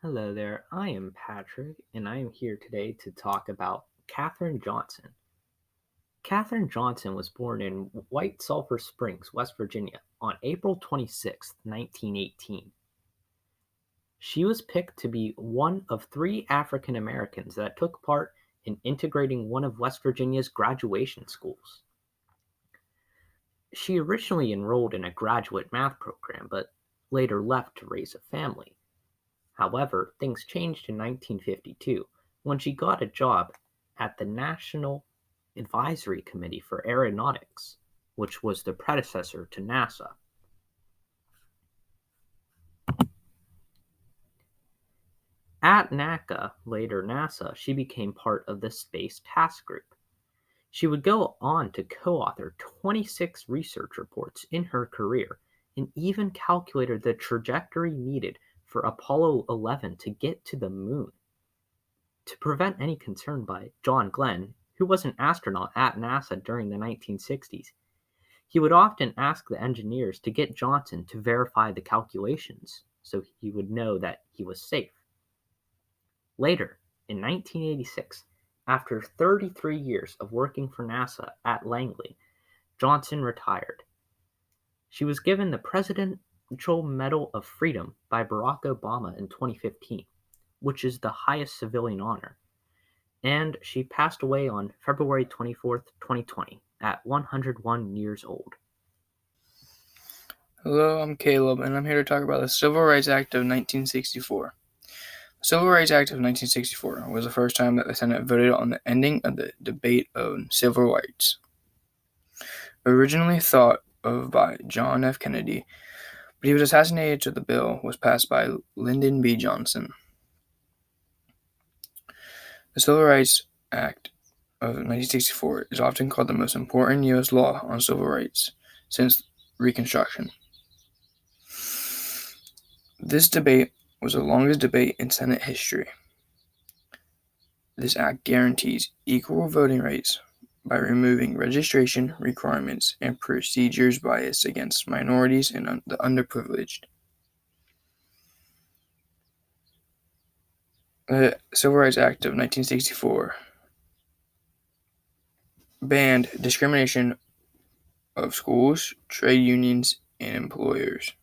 Hello there, I am Patrick, and I am here today to talk about Katherine Johnson. Katherine Johnson was born in White Sulphur Springs, West Virginia, on April 26, 1918. She was picked to be one of three African Americans that took part in integrating one of West Virginia's graduation schools. She originally enrolled in a graduate math program, but later left to raise a family. However, things changed in 1952 when she got a job at the National Advisory Committee for Aeronautics, which was the predecessor to NASA. At NACA, later NASA, she became part of the Space Task Group. She would go on to co-author 26 research reports in her career and even calculated the trajectory needed for Apollo 11 to get to the moon. To prevent any concern by John Glenn, who was an astronaut at NASA during the 1960s, he would often ask the engineers to get Johnson to verify the calculations so he would know that he was safe. Later, in 1986, after 33 years of working for NASA at Langley, Johnson retired. She was given the Presidential Medal of Freedom by Barack Obama in 2015, which is the highest civilian honor, and she passed away on February 24th, 2020, at 101 years old. Hello, I'm Caleb, and I'm here to talk about the Civil Rights Act of 1964. The Civil Rights Act of 1964 was the first time that the Senate voted on the ending of the debate on civil rights. Originally thought of by John F. Kennedy, but he was assassinated, so the bill was passed by Lyndon B. Johnson. The Civil Rights Act of 1964 is often called the most important U.S. law on civil rights since Reconstruction. This debate was the longest debate in Senate history. This act guarantees equal voting rights by removing registration requirements and procedures bias against minorities and the underprivileged. The Civil Rights Act of 1964 banned discrimination of schools, trade unions, and employers.